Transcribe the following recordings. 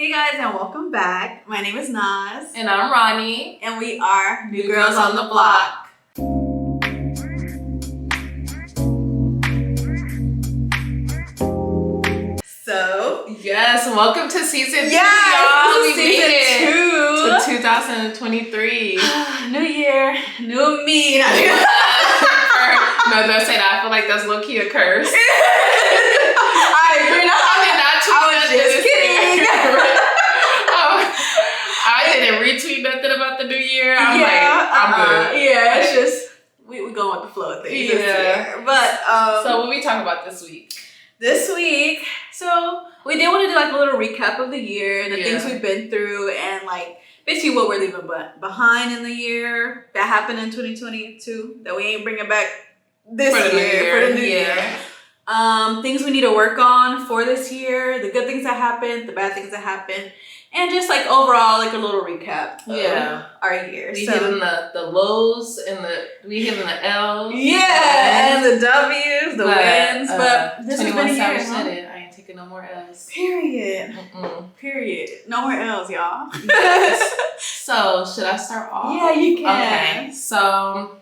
Hey guys, and welcome back. My name is Naz. And I'm Ronnie. And we are New Girls on the Block. So, yes, welcome to season 2, yes, y'all. We season made it 2 to 2023. New year, new me. No, don't say that. I feel like that's low key a curse. I agree. I was just kidding. I didn't retweet nothing about the new year. I'm good. Yeah, it's just we go with the flow of things. Yeah. But so what we talking about this week? This week, so we did want to do like a little recap of the year and the things we've been through and like basically what we're leaving behind in the year that happened in 2022 that we ain't bringing back this year for the new year. Things we need to work on for this year, the good things that happened, the bad things that happened, and just like overall like a little recap of our year. We hitting the lows and we hitting the L's. Yeah, and the W's, the wins. But this has been a year. Said it. I ain't taking no more L's. Period. Period. No more L's, y'all. So should I start off? Yeah, you can. Okay. So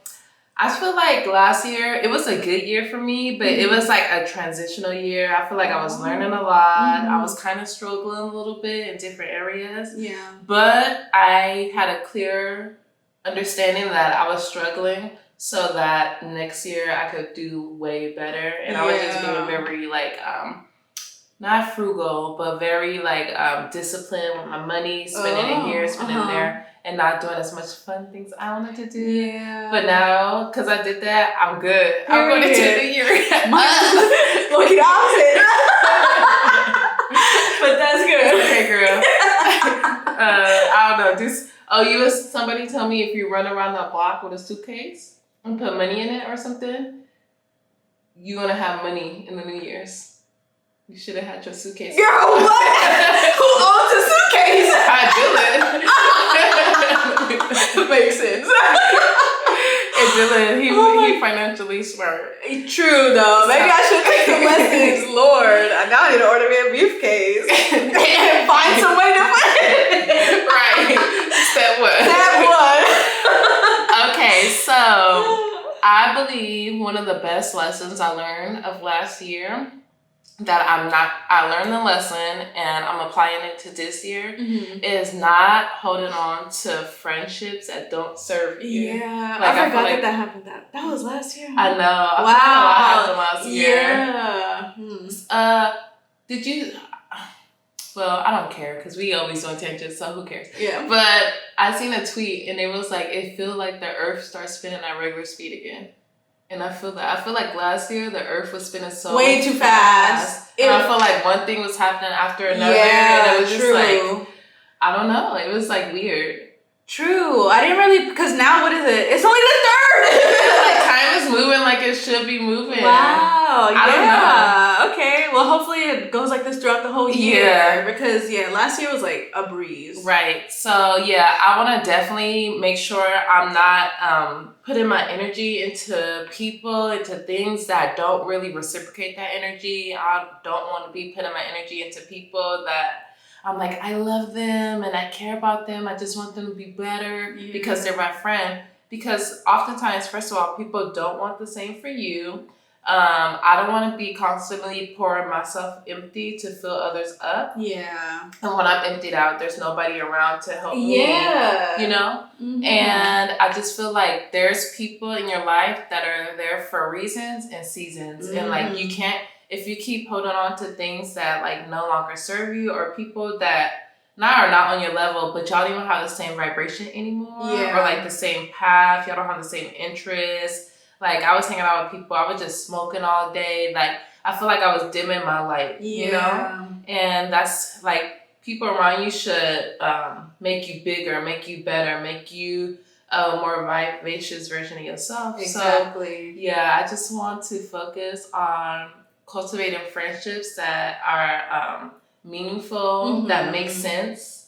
I feel like last year, it was a good year for me, but it was like a transitional year. I feel like I was learning a lot. I was kind of struggling a little bit in different areas. Yeah. But I had a clear understanding that I was struggling so that next year I could do way better. And I was just being very like, not frugal, but very like disciplined with my money, spending it here, spending it there. And not doing as much fun things I wanted to do. Yeah. But now, because I did that, I'm good. I'm going into the year. Look at opposite. But that's good. Okay, girl. I don't know. Somebody told me if you run around the block with a suitcase and put money in it or something, you're going to have money in the New Year's. You should have had your suitcase. Girl, what? Who owns a suitcase? I do it. Makes sense. And Dylan, he financially smart. True though. Maybe I should take some lessons. Lord, I now need to order me a briefcase and find some way to put it. Right. Step 1. Okay, so I believe one of the best lessons I learned of last year I learned the lesson and I'm applying it to this year is not holding on to friendships that don't serve you. Yeah, like, I forgot that happened. That was last year. I know. Wow. I happened last year. Yeah. Did you? Well, I don't care because we always do tangents, so who cares? Yeah. But I seen a tweet and it was like, it feels like the earth starts spinning at regular speed again. And I feel that. I feel like last year the earth was spinning way too fast. And I feel like one thing was happening after another. And it was just like, I don't know. It was like weird. True. I didn't really, because now what is it? It's only the 3rd. Like time is moving like it should be moving. Wow. I don't know. Okay. Well, hopefully it goes like this throughout the whole year. Yeah. Because last year was like a breeze. Right. So I want to definitely make sure I'm not putting my energy into people, into things that don't really reciprocate that energy. I don't want to be putting my energy into people that I'm like, I love them and I care about them. I just want them to be better because they're my friend. Because oftentimes, first of all, people don't want the same for you. I don't want to be constantly pouring myself empty to fill others up. Yeah. And when I'm emptied out, there's nobody around to help me. You know? Mm-hmm. And I just feel like there's people in your life that are there for reasons and seasons. And like you can't, if you keep holding on to things that like no longer serve you or people that are not on your level, but y'all don't even have the same vibration anymore. Or like the same path. Y'all don't have the same interests. Like, I was hanging out with people, I was just smoking all day. Like, I feel like I was dimming my light, you know? And that's, like, people around you should make you bigger, make you better, make you a more vivacious version of yourself. Exactly. So, I just want to focus on cultivating friendships that are meaningful, that make sense.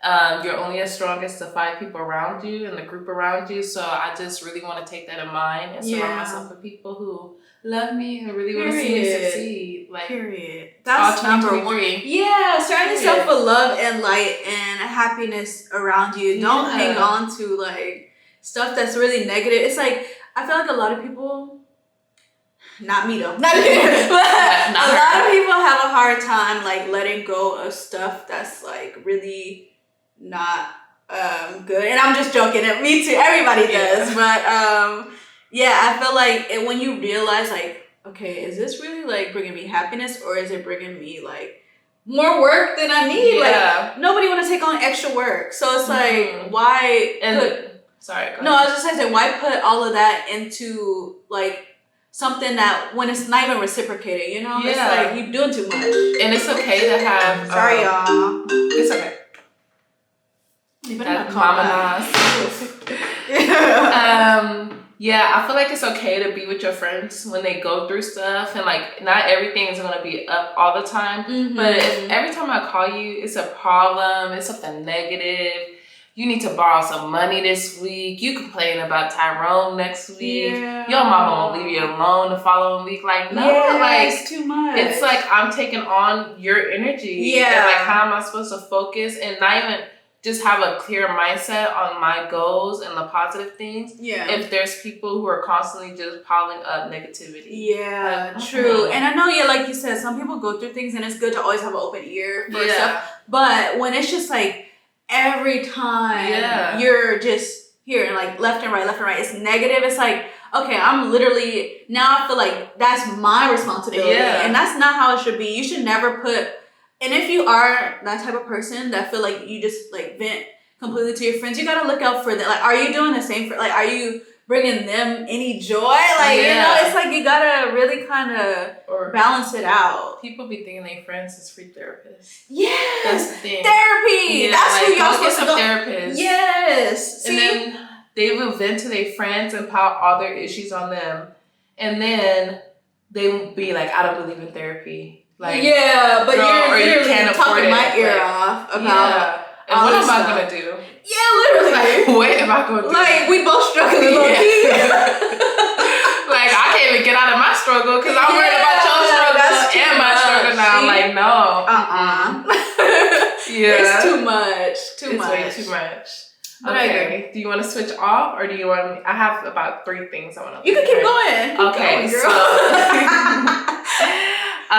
You're only as strong as the 5 people around you and the group around you. So I just really want to take that in mind and surround myself with people who love me and really want to see me succeed. Like, period. That's number one. Yeah, surround yourself with love and light and happiness around you. Don't hang on to like stuff that's really negative. It's like I feel like a lot of people, not me though, not me, but a lot of people have a hard time like letting go of stuff that's like really not good. And I'm just joking. Me too. Everybody does, but yeah, I feel like when you realize like, okay, is this really like bringing me happiness or is it bringing me like more work than I need? Like nobody want to take on extra work, so it's like why? Sorry. No, I was just saying why put all of that into like something that when it's not even reciprocated, you know? It's like you're doing too much. And it's okay to have. Sorry, y'all. It's okay. You better not call Mama yeah, I feel like it's okay to be with your friends when they go through stuff, and like not everything is gonna be up all the time. But if every time I call you, it's a problem, it's something negative. You need to borrow some money this week. You complain about Tyrone next week. Your mama won't leave you alone the following week. Like, no, like it's too much. It's like I'm taking on your energy. And like, how am I supposed to focus and not even just have a clear mindset on my goals and the positive things? If there's people who are constantly just piling up negativity. Like, true. And I know, like you said, some people go through things and it's good to always have an open ear for stuff. But when it's just like every time you're just hearing like left and right, it's negative. It's like, okay, I'm literally, now I feel like that's my responsibility. And that's not how it should be. You should never put, and if you are that type of person that feel like you just like vent completely to your friends, you gotta look out for them. Like, are you doing the same for, like, are you bringing them any joy? Like, you know, it's like you gotta really kind of balance it out. People be thinking they friends is free therapists. That's the thing. Therapy. That's like, who y'all go get supposed some to go. therapists. See? And then they will vent to their friends and pile all their issues on them, and then they will be like, I don't believe in therapy. Like, but girl, you're literally talking my ear off about and what am I gonna do? Literally. Like, what am I gonna do? Like, we both struggling low key. Like, I can't even get out of my struggle because I'm worried about your struggle and my struggle now. I'm like, no. It's too much. It's way too much. Okay. Do you want to switch off, or do you want me? I have about 3 things I want to. You can keep going. Okay, girl.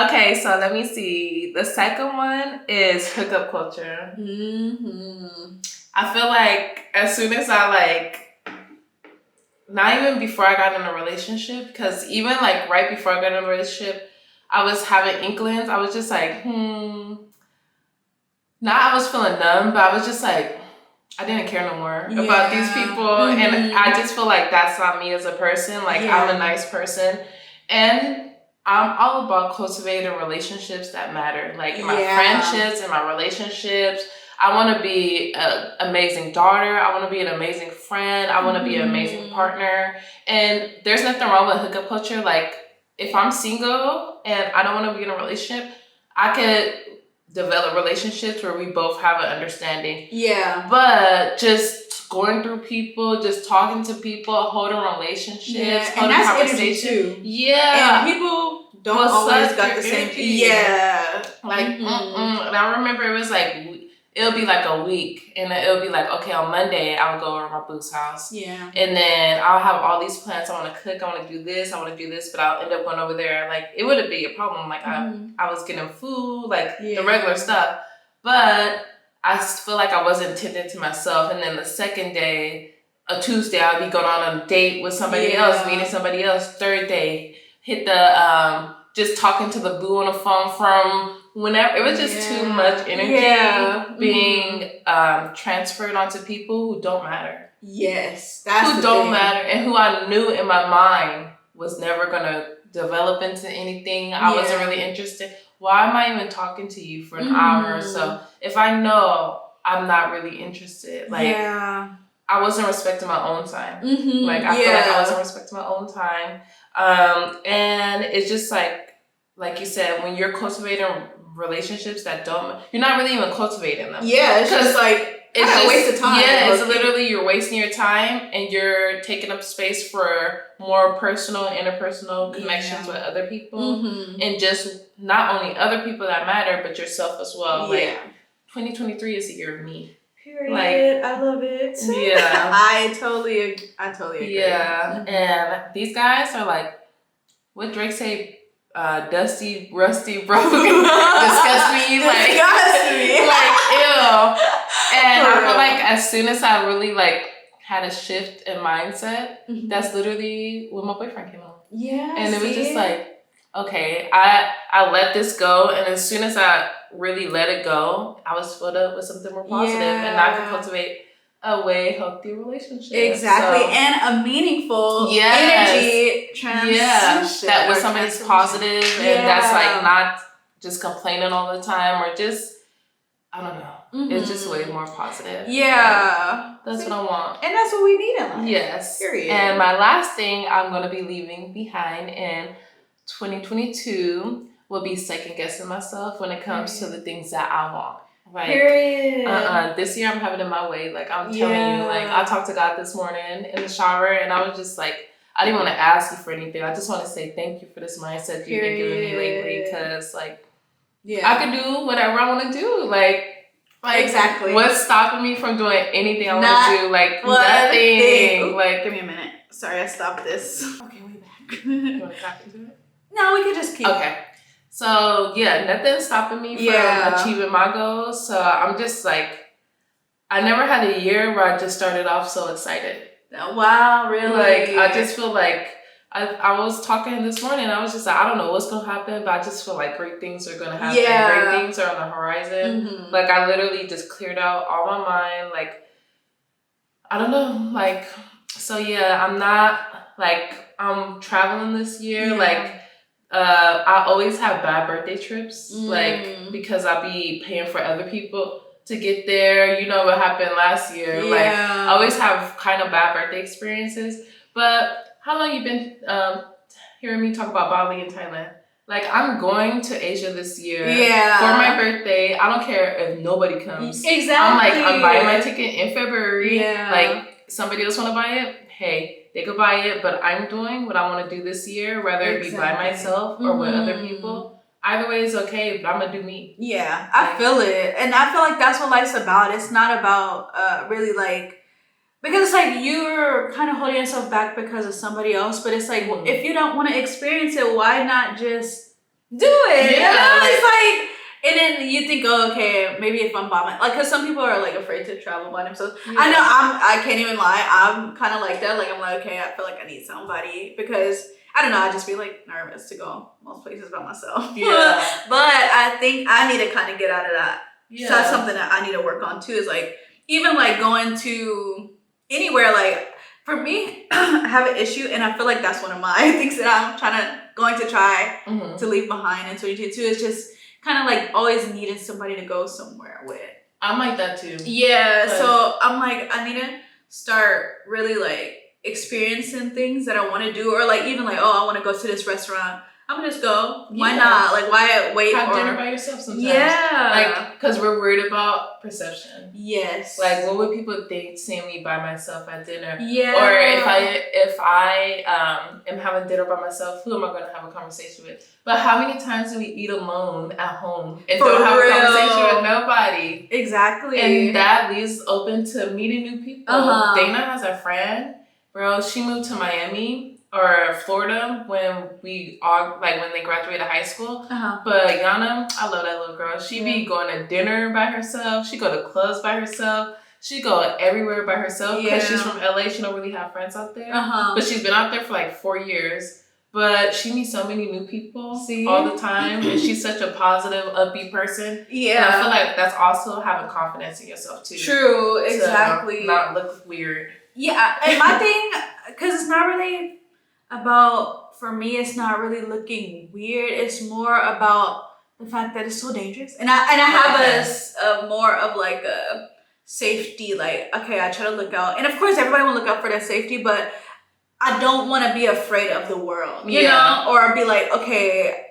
Okay, so let me see. The second one is hookup culture. I feel like as soon as I like, not even before I got in a relationship, because even like right before I got in a relationship, I was having inklings. I was just like, Not I was feeling numb, but I was just like, I didn't care no more about these people. And I just feel like that's not me as a person. Like, I'm a nice person. And I'm all about cultivating relationships that matter. Like, in my friendships and my relationships, I want to be an amazing daughter. I want to be an amazing friend. I want to be an amazing partner. And there's nothing wrong with hookup culture. Like, if I'm single and I don't want to be in a relationship, I could develop relationships where we both have an understanding. But just going through people, just talking to people, holding relationships, holding and that's conversation. Too. And people don't always got the same. Like, and I remember it was like, it'll be like a week, and then it'll be like, okay, on Monday I'll go over to my boo's house. And then I'll have all these plans. I want to cook. I want to do this. I want to do this. But I'll end up going over there. Like, it wouldn't be a problem. Like, I was getting food, like the regular stuff. But I feel like I wasn't tending to myself. And then the second day, a Tuesday, I'll be going on a date with somebody else, meeting somebody else. Third day, hit the just talking to the boo on the phone from whenever. It was just too much energy being transferred onto people who don't matter. That's who don't matter, and who I knew in my mind was never gonna develop into anything. I wasn't really interested. Why am I even talking to you for an hour or so if I know I'm not really interested? Like, I wasn't respecting my own time. Like, I feel like I wasn't respecting my own time. And it's just like you said, when you're cultivating relationships that don't, you're not really even cultivating them. It's just like it's kind of just a waste of time. Yeah, it's literally you're wasting your time and you're taking up space for more personal, interpersonal connections with other people, and just not only other people that matter, but yourself as well. Like 2023 is the year of me. Period. Like, I love it. Yeah. I totally agree. Yeah. And these guys are like, what Drake say? Dusty, rusty, broke, disgust me, like, ew. And I feel like as soon as I really like had a shift in mindset, that's literally when my boyfriend came out. Yeah. And it was just like, okay, I let this go, and as soon as I really let it go, I was filled up with something more positive, and I could cultivate a way healthy relationship. Exactly. So, and a meaningful energy transition. Yeah. That with somebody's positive and that's like not just complaining all the time or just, I don't know. It's just way more positive. Yeah. That's what I want. And that's what we need in life. Yes. Period. And my last thing I'm going to be leaving behind in 2022 will be second guessing myself when it comes to the things that I want. Like, period. This year I'm having it my way. Like, I'm telling you, like, I talked to God this morning in the shower and I was just like, I didn't want to ask you for anything. I just want to say thank you for this mindset you've been giving me lately, because, like, I can do whatever I want to do. Like, exactly. What's stopping me from doing anything I want to do? Like, nothing. Like, give me a minute. Sorry, I stopped this. Okay, we back. You want to tap into it? No, we can just keep. Okay. So, yeah, nothing's stopping me from achieving my goals. So, I'm just like, I never had a year where I just started off so excited. Wow, really? Like, I just feel like, I was talking to him this morning, and I was just like, I don't know what's going to happen, but I just feel like great things are going to happen. Yeah. Great things are on the horizon. Like, I literally just cleared out all my mind. Like, I don't know. Like, so yeah, I'm not, like, I'm traveling this year. Like, I always have bad birthday trips, like, because I'll be paying for other people to get there. You know what happened last year. Like, I always have kind of bad birthday experiences. But how long you been hearing me talk about Bali and Thailand? Like, I'm going to Asia this year for my birthday. I don't care if nobody comes. Exactly. I'm buying my ticket in February. Like, somebody else want to buy it? Hey, they could buy it, but I'm doing what I want to do this year, whether it be by myself or with other people. Either way is okay, but I'm going to do me. Yeah, I feel it. And I feel like that's what life's about. It's not about really like, because it's like you're kind of holding yourself back because of somebody else, but it's like, well, if you don't want to experience it, why not just do it? Yeah. You know? It's like, and then you think, oh, okay, maybe if I'm by like, because some people are like afraid to travel by themselves. Yeah. I know I can't even lie. I'm kind of like that. Like, I'm like, okay, I feel like I need somebody, because I don't know, I just be like nervous to go most places by myself. Yeah. But I think I need to kind of get out of that. Yeah. So that's something that I need to work on too, is like, even like going to anywhere, like for me, I have an issue, and I feel like that's one of my things that I'm going to try to leave behind in 2022, is just kind of like always needing somebody to go somewhere with. I'm like that too. Yeah, so I'm like, I need to start really like experiencing things that I want to do, or like even like, oh, I want to go to this restaurant. I'm gonna just go. Why not? Like, why wait? Have dinner by yourself sometimes. Yeah. Like, because we're worried about perception. Yes. Like, what would people think seeing me by myself at dinner? Yeah. Or if I am having dinner by myself, who am I gonna have a conversation with? But how many times do we eat alone at home and don't have a conversation with nobody? Exactly. And that leaves open to meeting new people. Dana has a friend, bro. She moved to Miami or Florida when we all, like, when they graduated high school. But Yana, I love that little girl. She be going to dinner by herself. She go to clubs by herself. She go everywhere by herself because she's from LA. She don't really have friends out there. But she's been out there for like 4 years. But she meets so many new people all the time. And she's such a positive, upbeat person. Yeah. And I feel like that's also having confidence in yourself too. True, exactly. Not look weird. Yeah, and my thing, because it's not really about, for me, it's not really looking weird. It's more about the fact that it's so dangerous. And I have a more of like a safety, like, okay, I try to look out. And of course, everybody will look out for their safety, but I don't want to be afraid of the world, you know? Or be like, okay,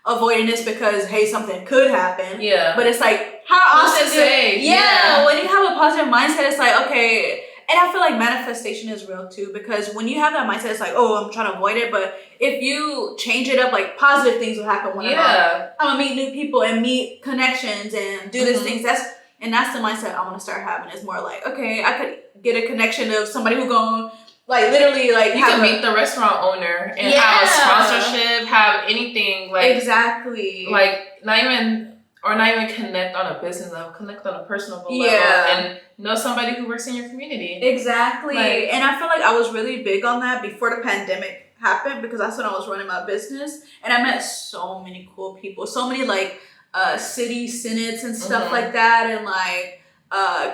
avoiding this because, hey, something could happen. Yeah. But it's like, how often when you have a positive mindset, it's like, okay, and I feel like manifestation is real too, because when you have that mindset, it's like, oh, I'm trying to avoid it. But if you change it up, like positive things will happen when I'm gonna meet new people and meet connections and do these things. That's the mindset I want to start having. Is more like, okay, I could get a connection of somebody who going like literally like you can meet the restaurant owner and have a sponsorship, have anything like exactly like not even connect on a business level, connect on a personal level, and know somebody who works in your community. Exactly. Like, and I feel like I was really big on that before the pandemic happened, because that's when I was running my business, and I met so many cool people, so many like city senates and stuff like that, and like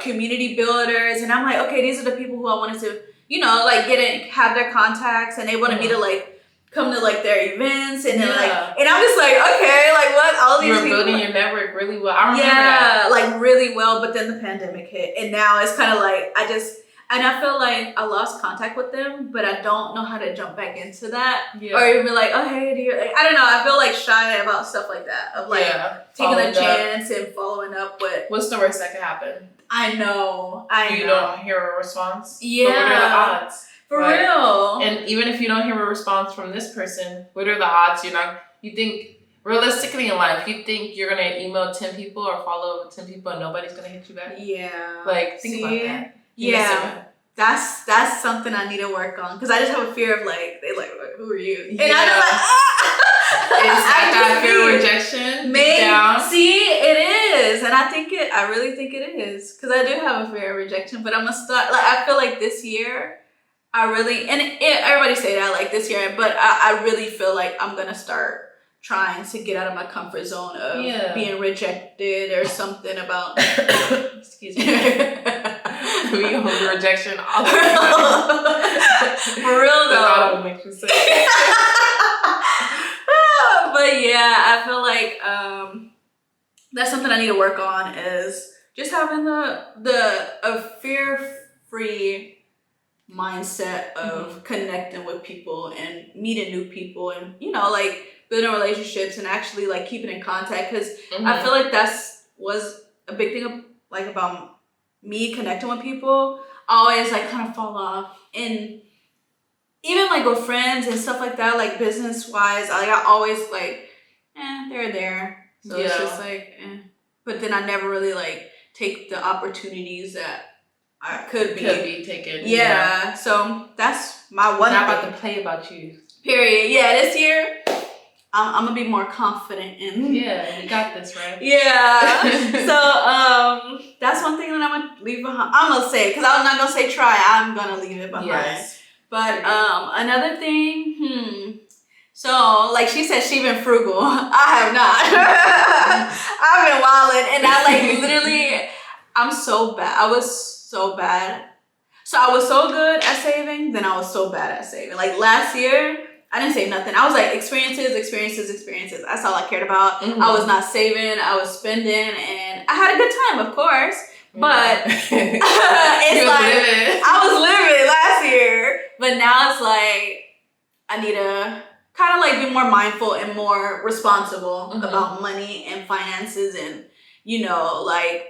community builders, and I'm like, okay, these are the people who I wanted to, like have their contacts, and they wanted me to like come to like their events, and then like, and I'm just like, okay, like what? All these you were people building your network really well. I remember that. like really well. But then the pandemic hit, and now it's kind of like I feel like I lost contact with them, but I don't know how to jump back into that, or even be like, oh hey, I don't know. I feel like shy about stuff like that, of like taking a chance and following up with. What's the worst that could happen? I know. You don't hear a response. Yeah. But what are the odds? For real. And even if you don't hear a response from this person, what are the odds you think realistically in life, you think you're gonna email 10 people or follow 10 people and nobody's gonna hit you back? Yeah. Like think about that. Yeah. That's something I need to work on, because I just have a fear of like, they like, who are you? And I just like, is that fear of rejection? Maybe. See, it is, and I really think it is, because I do have a fear of rejection. But I'm gonna start. Like, I feel like this year, everybody say that like this year, but I really feel like I'm gonna start trying to get out of my comfort zone of being rejected or something about. Excuse me. We hold rejection all the time. For real though. The thought would make you sick. But yeah, I feel like that's something I need to work on, is just having a fear-free mindset of connecting with people and meeting new people, and like building relationships and actually like keeping in contact, because I feel like was a big thing like about me connecting with people. I always like kind of fall off, and even like with friends and stuff like that, like business wise, I always like they're there, so it's just like but then I never really like take the opportunities that I could be taken. Yeah. So that's my one. Not about to play about you. Period. Yeah. This year, I'm gonna be more confident in. Yeah, you got this, right? Yeah. So that's one thing that I'm gonna leave behind. I'm gonna say, because I'm not gonna say try. I'm gonna leave it behind. Yes. But another thing. So like she said, she been frugal. I have not. I've been wilding, and I like literally. I'm so bad. I was so bad. So I was so good at saving, then I was so bad at saving. Like last year, I didn't save nothing. I was like experiences. That's all I cared about. I was not saving. I was spending, and I had a good time, of course. But it's like I was living last year. But now it's like I need to kind of like be more mindful and more responsible about money and finances, and like.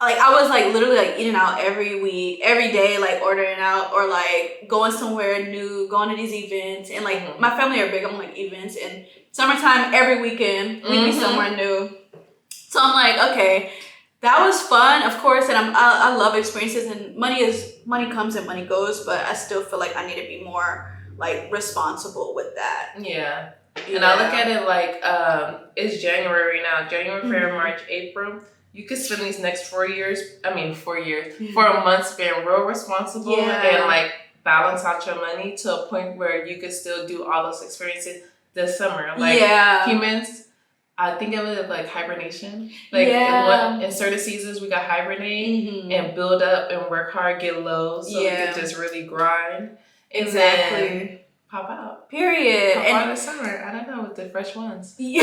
I was like literally like eating out every week, every day, like ordering out, or like going somewhere new, going to these events. And like my family are big on like events, and summertime every weekend we'd be somewhere new. So I'm like, okay, that was fun, of course, and I love experiences, and money comes and money goes, but I still feel like I need to be more like responsible with that. Yeah. And I look at it like it's January now. January, February, March, April. You could spend these next 4 years, 4 months being real responsible and like balance out your money to a point where you could still do all those experiences this summer. Like humans, I think of it like hibernation. Like in certain seasons we got hibernate and build up and work hard, get low, so we could just really grind. Exactly. Pop out. Period. Pop out in the summer. I don't know, with the fresh ones. Yeah.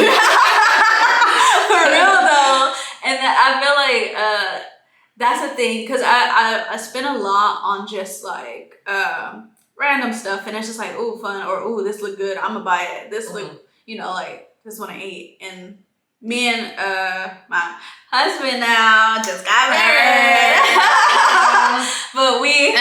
For real though. And I feel like that's the thing, because I spend a lot on just like random stuff, and it's just like, ooh, fun, or ooh, this look good, I'm gonna buy it. This look, like this one I ate, and me and my husband now just got married. But we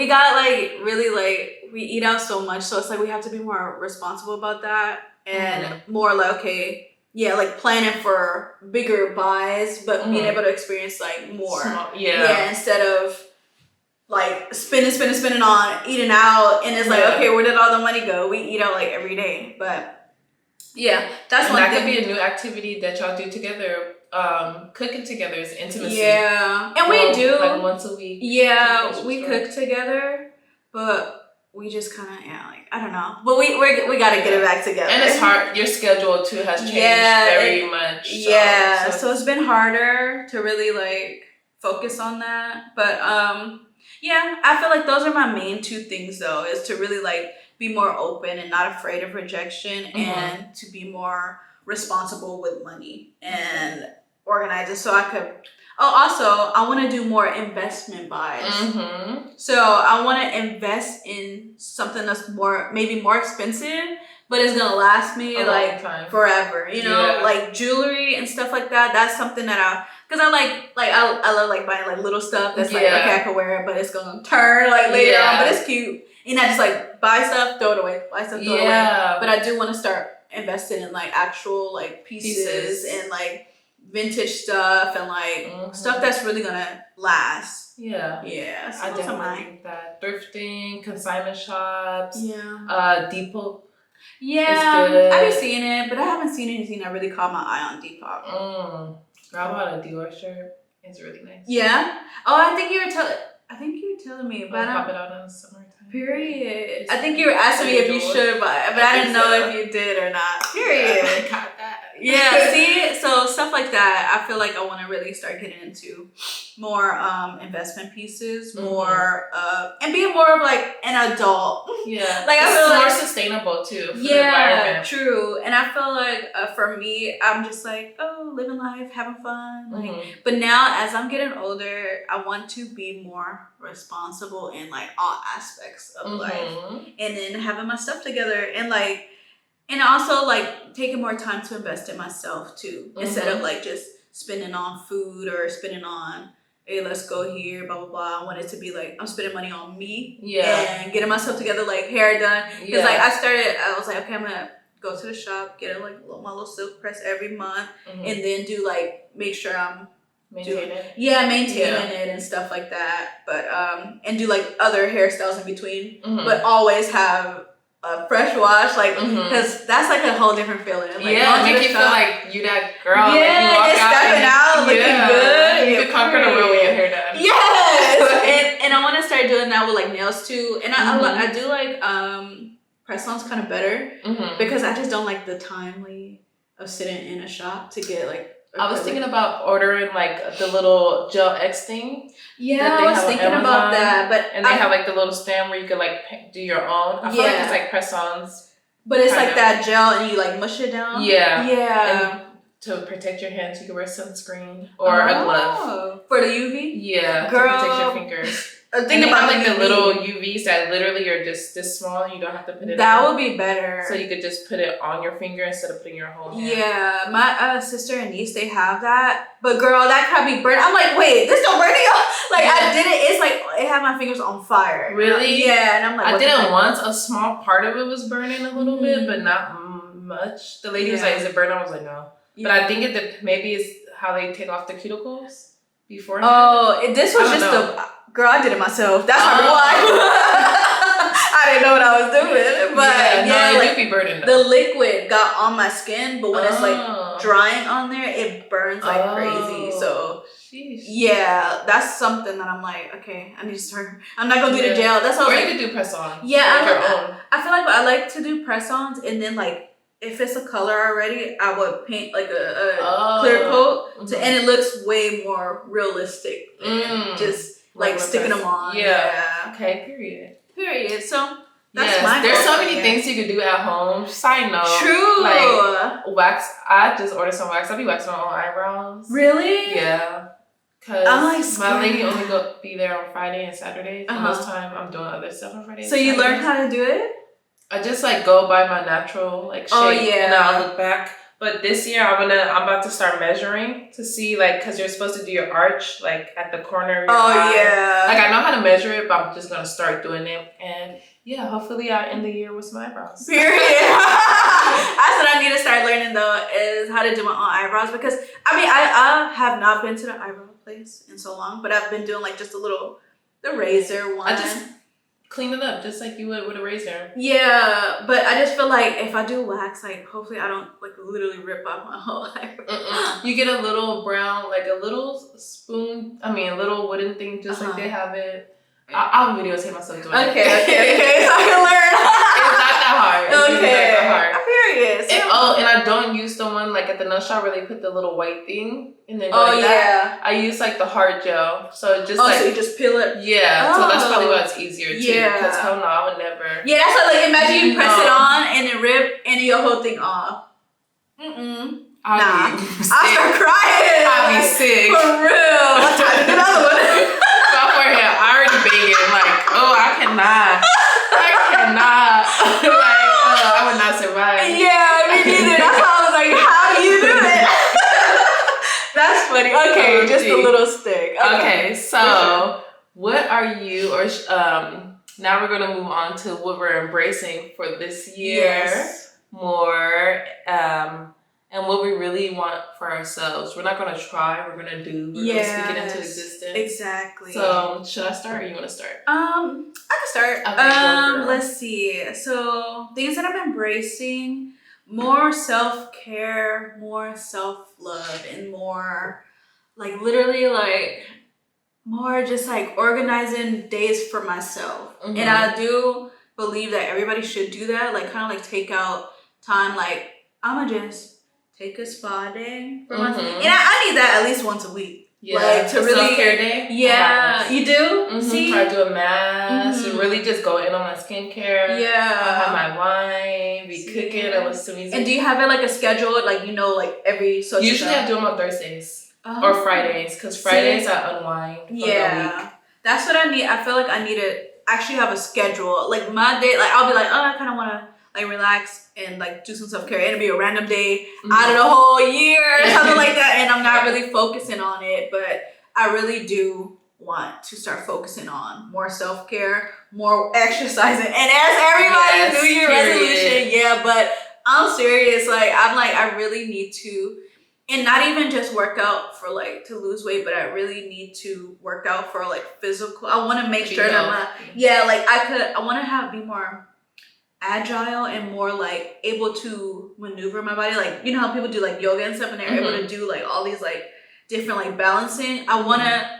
got like really like we eat out so much, so it's like we have to be more responsible about that and more like okay, yeah, like planning for bigger buys, but being able to experience like more. Yeah, instead of like spending on eating out, and it's like okay, where did all the money go? We eat out like every day, but yeah, that's one that thing. Could be a new activity that y'all do together. Cooking together is intimacy. Yeah, and we do like once a week. Yeah, we cook together, but we just kind of like I don't know, but we got to get it back together. And it's hard. Your schedule too has changed very much. So it's been harder to really like focus on that, but yeah, I feel like those are my main two things though, is to really like be more open and not afraid of rejection, and to be more responsible with money and organize it so I could. Oh, also, I want to do more investment buys. So I want to invest in something that's maybe more expensive, but it's gonna last me like forever. You know, like jewelry and stuff like that. That's something that because I love like buying like little stuff that's like okay, I can wear it, but it's gonna turn like later on, but it's cute. And I just like buy stuff, throw it away, buy stuff, throw it away. But I do want to start investing in like actual like pieces and like vintage stuff and like stuff that's really gonna last. So I definitely think that thrifting, consignment shops, Depot. I've been seeing it, but I haven't seen anything that really caught my eye on Depop. I bought a Dior shirt. It's really nice. I think you were telling me about pop it out in the summertime. Period. I think you were asking me if you should buy it, but I didn't know if you did or not. Period. Got that. Yeah, see? So stuff like that, I feel like I want to really start getting into more investment pieces, more and being more of like an adult. Yeah. Like I feel more sustainable too for the environment. True. And I feel like for me, I'm just like, living life, having fun. Like but now as I'm getting older, I want to be more responsible in like all aspects of life. And then having my stuff together and also like taking more time to invest in myself too, instead of like just spending on food or spending on, hey, let's go here, blah, blah, blah. I want it to be like, I'm spending money on me and getting myself together, like hair done. Because like I was like, okay, I'm going to go to the shop, get my little silk press every month, and then do like, make sure I'm maintaining it and stuff like that. But, and do like other hairstyles in between, but always have a fresh wash, like, because that's like a whole different feeling. Like, make you feel like you that girl. Yeah, like you walk just stepping out looking good. You can conquer the room with your hair done. Yes, and I want to start doing that with like nails too. And I do like press-ons kind of better because I just don't like the timely of sitting in a shop to get like. I was thinking about ordering like the little gel X thing. Yeah, I was thinking about that, but and they have like the little stand where you could like do your own. I feel like it's like press-ons, but it's like that gel and you like mush it down. And to protect your hands, you can wear sunscreen or a glove for the UV. Yeah, girl, to protect your fingers. And they have like the little UVs that literally are just this small. You don't have to put it. That would be better. So you could just put it on your finger instead of putting your whole hand. Yeah, my sister and niece, they have that. But girl, that can't be burnt. I'm like, wait, this don't burn you? Like I did it. It's like it had my fingers on fire. Really? Yeah, and I'm like, I did it once. A small part of it was burning a little bit, but not much. The lady was like, "Is it burnt?" I was like, "No." But I think maybe it's how they take off the cuticles beforehand. Oh, this was just girl, I did it myself. That's probably why. I didn't know what I was doing. But it do be burning. The liquid got on my skin, but when it's like drying on there, it burns like crazy. So that's something that I'm like, okay, I need to start. I'm not gonna do the gel. That's all. Or you could do press-ons. Yeah, I feel like I like to do press-ons, and then like if it's a color already, I would paint like a clear coat, and it looks way more realistic than just. Like sticking them on. Yeah. Okay, period. So that's my there's so many things you could do at home. Side note. True. Like wax. I just ordered some wax. I'll be waxing my own eyebrows. Really? Yeah. Cause my lady only be there on Friday and Saturdays. And most time I'm doing other stuff on Fridays. So you learned how to do it? I just like go by my natural like shape, and then I'll look back. But this year I'm about to start measuring to see like, cause you're supposed to do your arch like at the corner of your eye. Like I know how to measure it, but I'm just gonna start doing it, and yeah, hopefully I end the year with some eyebrows. Period. That's what I need to start learning though, is how to do my own eyebrows, because I mean I have not been to the eyebrow place in so long, but I've been doing like just the razor one. I just clean it up just like you would with a razor. Yeah, but I just feel like if I do wax, like hopefully I don't like literally rip off my whole eyebrow. You get a little brown, like a little spoon. I mean, a little wooden thing, just like they have it. I'll videotape myself doing it. Okay, so I can learn. It's not that hard. It's Okay. not that hard. I'm curious. And I don't use the one like at the nail shop where they put the little white thing and then go like that. I use like the hard gel. So just like, so you just peel it? Yeah. So that's probably why it's easier too. Yeah. Because hell no, I would never. Yeah, that's like imagine you press it on and then rip and then your whole thing off. I'll start crying. I'll be sick. For real. I'm trying to do another one. My forehead already banging. Like, oh, I cannot. Like, oh, I would not survive. Yeah, me neither. That's why I was like, how do you do it? That's funny. Okay, just a little stick. Okay, so what are you, or now we're going to move on to what we're embracing for this year more, and what we really want for ourselves. We're not going to try, we're going to do. We're going to speak it into existence. Exactly. So, should I start or you want to start? I can start. Okay, let's see. So, things that I'm embracing: more self-care, more self-love, and more like literally like more just like organizing days for myself. And I do believe that everybody should do that. Like kind of like take out time. Like I'ma just take a spa day for myself. And I need that at least once a week. Yeah, like to really self-care day. Yeah, you do. See, try to do a mask and really just go in on my skincare. Yeah, I'll have my wine, be cooking, and listen to music. And do you have it like a schedule? Like you know, like every social. Usually I do them on Thursdays or Fridays, because Fridays I unwind. From the week. That's what I need. I feel like I need to actually have a schedule. Like my day, like I'll be like, oh, I kind of want to like relax and like do some self-care, and it'll be a random day out of the whole year or something like that, and I'm not really focusing on it, but I really do want to start focusing on more self-care, more exercising, and as everybody's New Year resolution, but I'm serious, like I really need to, and not even just work out for like to lose weight, but I really need to work out for like physical. I want to make sure that I want to be more agile and more like able to maneuver my body. Like you know how people do like yoga and stuff, and they're able to do like all these like different like balancing. I want to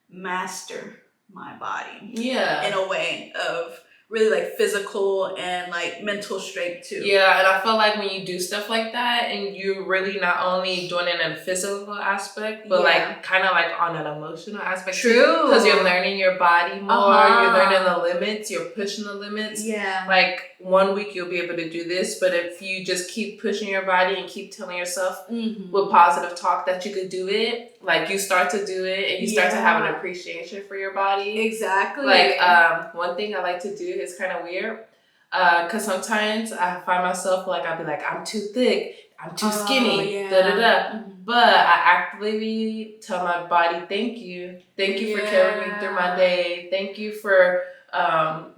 master my body in a way of really like physical and like mental strength too. Yeah, and I feel like when you do stuff like that and you're really not only doing it in a physical aspect, but like kind of like on an emotional aspect too. Because you're learning your body more, you're learning the limits, you're pushing the limits. Yeah. Like 1 week you'll be able to do this, but if you just keep pushing your body and keep telling yourself with positive talk that you could do it, like you start to do it and you start to have an appreciation for your body. Exactly. Like one thing I like to do is kind of weird, because sometimes I find myself like I'll be like, I'm too thick, I'm too skinny, but I actively tell my body, thank you for carrying me through my day, thank you for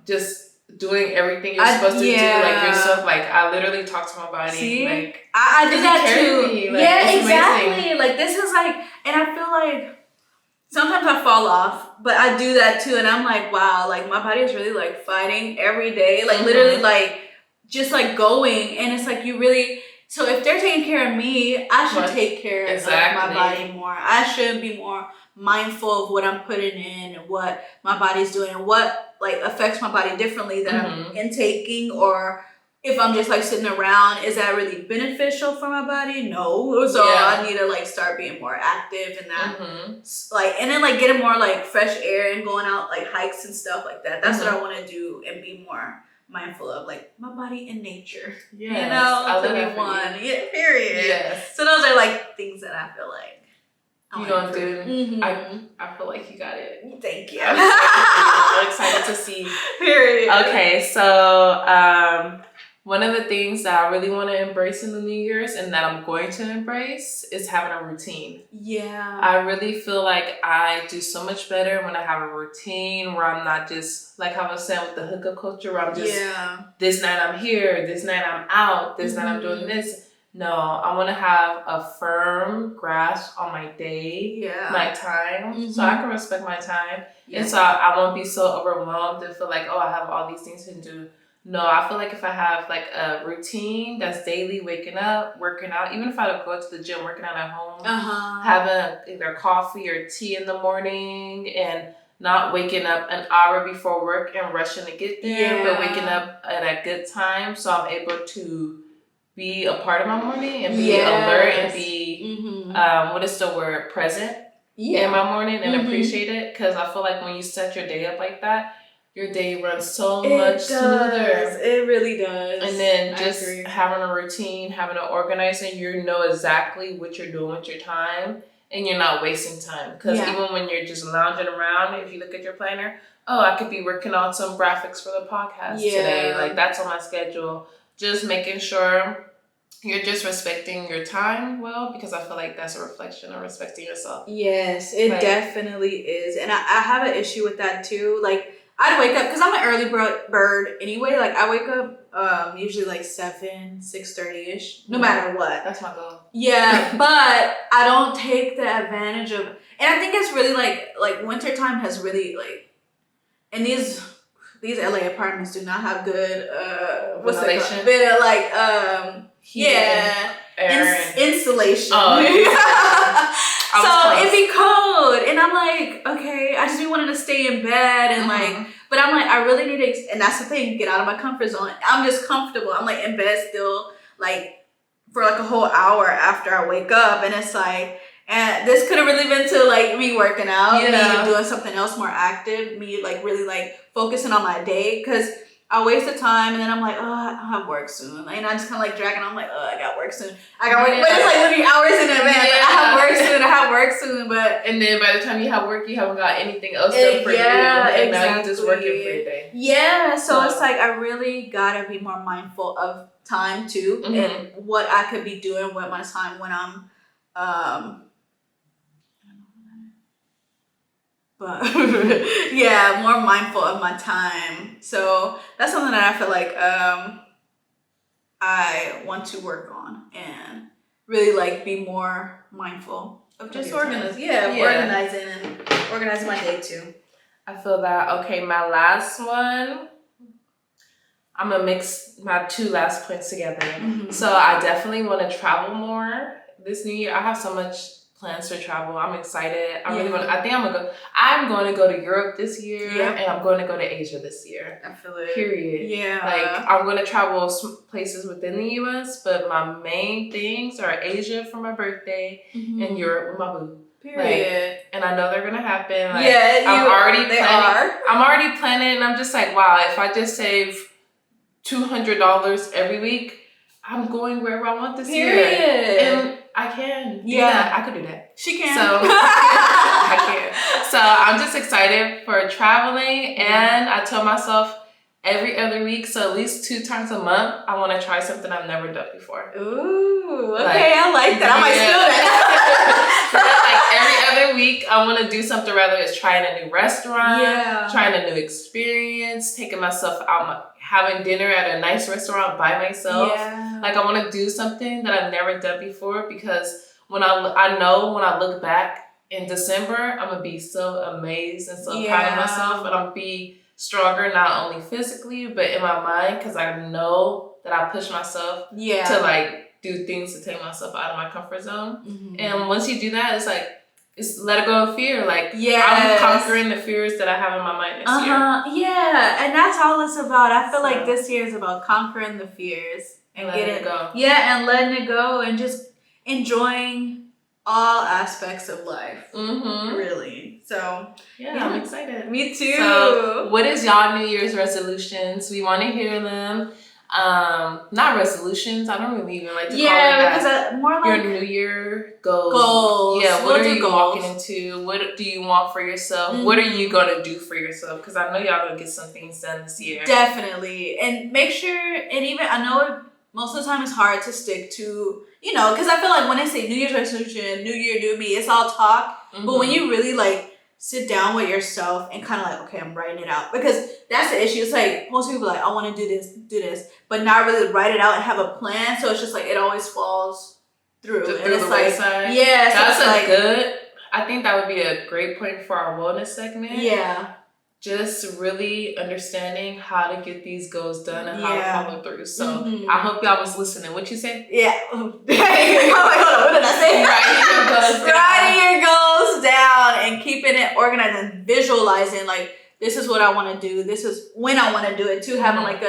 just doing everything you're supposed to do, like yourself. Like I literally talk to my body. See? Like I do that too. Like, exactly. Amazing. Like this is like, and I feel like sometimes I fall off, but I do that too, and I'm like, wow, like my body is really like fighting every day, like literally like just like going, and it's like you really. So if they're taking care of me, I should take care of my body more. I should be more mindful of what I'm putting in and what my body's doing and what like affects my body differently that I'm intaking, or if I'm just like sitting around, is that really beneficial for my body? No. So I need to like start being more active in that, like, and then like getting more like fresh air and going out like hikes and stuff like that. That's what I want to do and be more mindful of, like my body and nature. You know, I to be one. Yeah, period. So those are like things that I feel like You gonna do? Mm-hmm. I feel like you got it. Thank you. I'm excited to see. Period. Okay, so one of the things that I really want to embrace in the New Year's and that I'm going to embrace is having a routine. Yeah. I really feel like I do so much better when I have a routine where I'm not just, like I was saying with the hookup culture, where I'm just, this night I'm here, this night I'm out, this night I'm doing this. No, I want to have a firm grasp on my day, my time, so I can respect my time. And so I won't be so overwhelmed and feel like, oh, I have all these things to do. No, I feel like if I have like a routine that's daily, waking up, working out, even if I don't go to the gym, working out at home, having either coffee or tea in the morning and not waking up an hour before work and rushing to get there, but waking up at a good time so I'm able to be a part of my morning and be alert and be, what is the word, present in my morning and appreciate it. Because I feel like when you set your day up like that, your day runs so much smoother. It really does. And then just having a routine, having an organizer, you know exactly what you're doing with your time and you're not wasting time. Because even when you're just lounging around, if you look at your planner, oh, I could be working on some graphics for the podcast today. Like that's on my schedule. Just making sure you're just respecting your time well, because I feel like that's a reflection of respecting yourself. Yes, it definitely is. And I have an issue with that too. Like, I'd wake up, because I'm an early bird anyway. Like, I wake up usually like 6:30-ish, no matter what. That's my goal. Yeah, but I don't take the advantage of, and I think it's really like wintertime has really like, and these LA apartments do not have good, what's it called? Bit of like, insulation. Oh, so it'd be cold, and I'm like, okay, I just be wanting to stay in bed and like, but I'm like, I really need to, and that's the thing, get out of my comfort zone. I'm just comfortable. I'm like in bed still, like for like a whole hour after I wake up, and it's like, and this could have really been to like me working out, me doing something else more active, me like really like focusing on my day, because I waste the time, and then I'm like, oh, I have work soon. And I just kind of like dragging. I'm like, oh, I got work soon. I got work, but it's like literally hours in advance. Like, I have work soon, but and then by the time you have work, you haven't got anything else done for you, and now you're just working for your day. Yeah, so it's like I really gotta be more mindful of time too, and what I could be doing with my time when I'm, but yeah, more mindful of my time. So that's something that I feel like I want to work on and really like be more mindful of just organizing and organizing my day too. I feel that. Okay, my last one, I'm gonna mix my two last points together. So I definitely want to travel more this new year. I have so much plans to travel. I'm excited. I really want. I think I'm going to go to Europe this year, and I'm going to go to Asia this year. I feel it. Period. Yeah. Like I'm going to travel places within the U.S., but my main things are Asia for my birthday and Europe with my boo. Period. Like, and I know they're gonna happen. Like, I'm already planning, and I'm just like, wow, if I just save $200 every week, I'm going wherever I want this year. And I can. Yeah, I could do that. She can. So I can. So I'm just excited for traveling, and I tell myself every other week, so at least 2 times a month, I want to try something I've never done before. Ooh, okay, I like that. I might steal that. Like every other week, I want to do something, whether it's trying a new restaurant, trying a new experience, taking myself out, having dinner at a nice restaurant by myself. Yeah. Like I want to do something that I've never done before, because when I know when I look back in December, I'm going to be so amazed and so proud of myself, and I'm going to be stronger, not only physically, but in my mind, because I know that I push myself to like do things to take myself out of my comfort zone. And once you do that, it's like, it's let go of fear. Like, I'm conquering the fears that I have in my mind this year. Yeah, and that's all it's about. I feel like this year is about conquering the fears and letting it go. Yeah, and letting it go and just enjoying all aspects of life. Really. So yeah, I'm excited. Me too. So what is y'all New Year's resolutions? We want to hear them. Not resolutions. I don't really even like to call it Yeah, that. because more like your New Year goals. Goals. Yeah, what are you goals. walking into? What do you want for yourself? What are you gonna do for yourself? Because I know y'all gonna get some things done this year. Definitely, and make sure. And even I know most of the time it's hard to stick to. Because I feel like when I say New Year's resolution, New Year, new me, it's all talk. But when you really like sit down with yourself and kind of like, okay, I'm writing it out, because that's the issue. It's like most people are like, I want to do this, but not really write it out and have a plan. So it's just like it always falls through, and it's the like, wayside. yeah, that's so a good. I think that would be a great point for our wellness segment. Yeah. Just really understanding how to get these goals done and how to follow through. So I hope y'all was listening. What you say? Yeah. I'm like, hold on, what did I say? Writing your goals down and keeping it organized and visualizing, like, this is what I want to do. This is when I want to do it too. Having like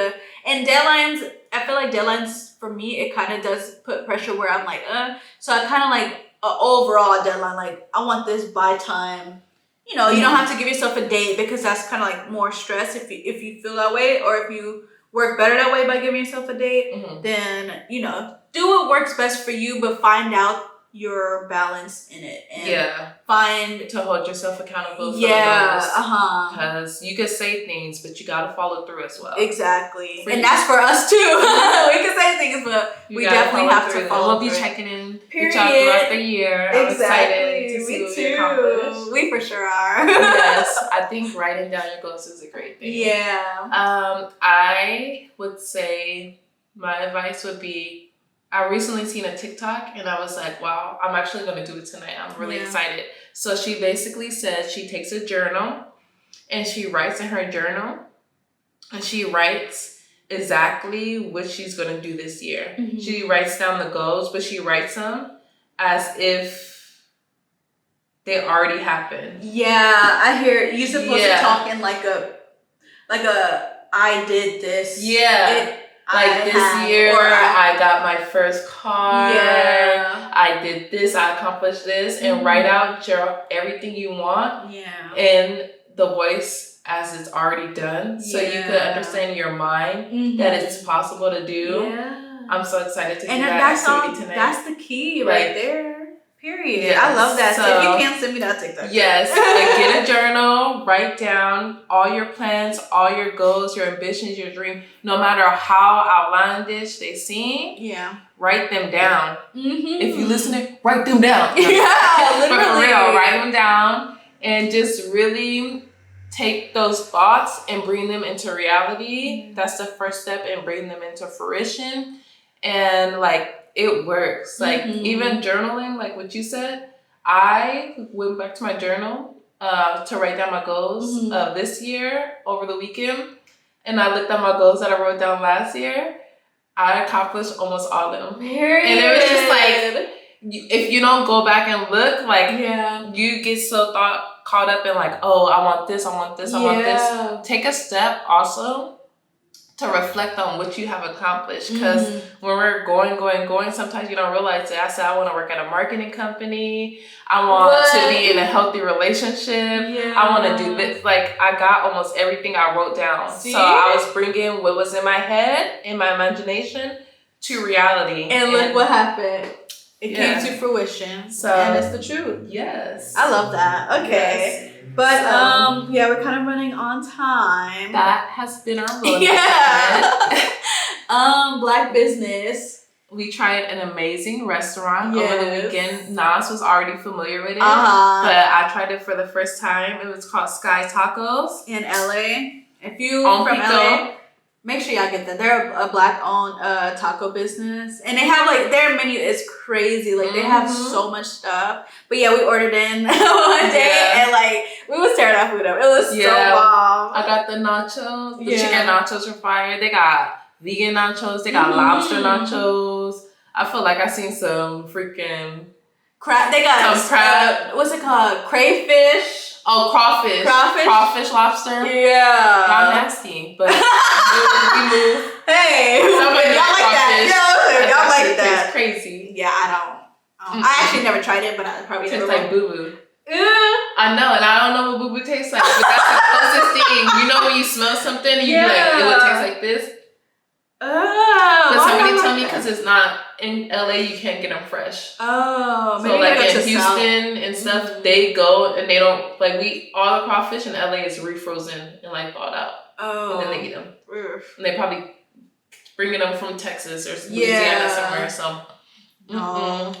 and deadlines, I feel like deadlines for me, it kind of does put pressure where I'm like, so I kind of like an overall deadline. Like, I want this by time. You don't have to give yourself a date, because that's kind of like more stress if you feel that way, or if you work better that way by giving yourself a date, then, do what works best for you, but find out your balance in it. And find to hold yourself accountable for because you can say things, but you got to follow through as well. Exactly. And that's for us too. We can say things, but we definitely have to follow through. We'll be checking in with y'all throughout the year. I'm excited to see what we accomplish. We for sure are. Yes, I think writing down your goals is a great thing. Yeah. I would say my advice would be, I recently seen a TikTok and I was like, wow, I'm actually going to do it tonight. I'm really excited. So she basically said she takes a journal and she writes in her journal, and she writes exactly what she's going to do this year. She writes down the goals, but she writes them as if they already happened. Yeah, I hear you're supposed to talk in like a I did this. Yeah. This year, I got my first car. Yeah. I did this. I accomplished this. And write out everything you want. Yeah. In the voice as it's already done. So you could understand in your mind that it's possible to do. Yeah. I'm so excited to do that activity tonight. That's the key right there. Period. Yes. I love that. So if you can't send me that TikTok. Yes. Get a journal, write down all your plans, all your goals, your ambitions, your dream. No matter how outlandish they seem, write them down. If you listening, write them down. Yeah, literally. But for real, write them down and just really take those thoughts and bring them into reality. That's the first step in bringing them into fruition. And like, it works. Like even journaling, like what you said, I went back to my journal to write down my goals of this year over the weekend. And I looked at my goals that I wrote down last year. I accomplished almost all of them. Period. And it was just like, if you don't go back and look, like you get so caught up in like, oh, I want this, I want this, I want this. Take a step also to reflect on what you have accomplished, because when we're going, sometimes you don't realize that. I said, I want to work at a marketing company. I want to be in a healthy relationship. Yeah. I want to do this. Like, I got almost everything I wrote down. See? So I was bringing what was in my head, in my imagination, to reality. And look what happened. It came to fruition. So, and it's the truth. Yes. I love that. Okay. Yes. But we're kind of running on time. That has been our road. Black business. We tried an amazing restaurant over the weekend. Nas was already familiar with it, but I tried it for the first time. It was called Sky Tacos in LA. If you from LA, make sure y'all get that. They're a Black-owned taco business, and they have like their menu is crazy. Like they have so much stuff. But yeah, we ordered in one day, and like we was tearing our food up. It was so bomb. I got the nachos. The chicken nachos are fire. They got vegan nachos. They got lobster nachos. I feel like I seen some freaking crab. They got some crab. What's it called? Crayfish. Oh, crawfish. Crawfish lobster. Yeah. Y'all nasty, but we move. Hey, y'all like that. Yeah, y'all like that. It's crazy. Yeah, I don't. I actually never tried it, but I probably tastes like boo-boo. I know, and I don't know what boo-boo tastes like, but that's the closest thing. You know when you smell something and you be like, it would taste like this? Oh. But why somebody not told like me that? because it's not in LA, you can't get them fresh. Oh, So maybe like I go in to Houston South. and stuff, they go and they don't like all the crawfish in LA is refrozen and like thawed out, and then they eat them. And they probably bringing them from Texas or Louisiana somewhere. So. No.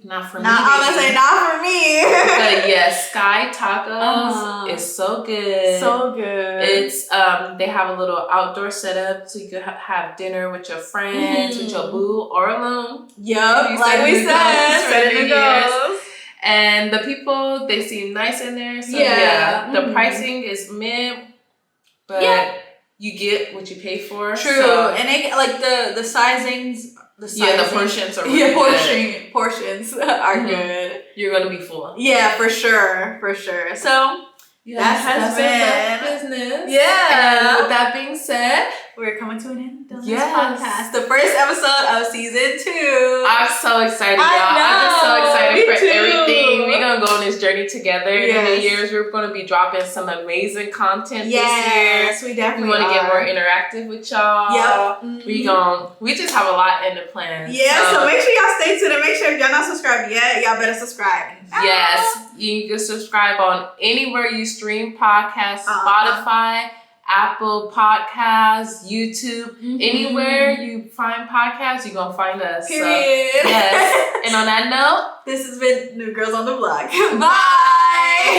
Not for me. I'm gonna say not for me. But yes, Sky Tacos is so good. So good. It's they have a little outdoor setup so you could have dinner with your friends, with your boo or alone. Yep, like we said, setting the goals. And the people, they seem nice in there. So the pricing is mid, but you get what you pay for. True, so. and they like the sizings. The portions are really good. Portions are good. You're gonna be full. Yeah, for sure. So that's been business. Yeah. And with that being said, we're coming to an end of this podcast. The first episode of season 2. I'm so excited, y'all. I'm just so excited for everything. We're gonna go on this journey together. In the New Year's, we're gonna be dropping some amazing content this year. Yes, we definitely want to get more interactive with y'all. Yep. We just have a lot in the plan. Yeah, so make sure y'all stay tuned and make sure if y'all not subscribed yet, y'all better subscribe. Yes, you can subscribe on anywhere you stream podcasts, Spotify, Apple Podcasts, YouTube, anywhere you find podcasts, you're going to find us. Period. So, yes. And on that note, this has been New Girls on the Block. Bye.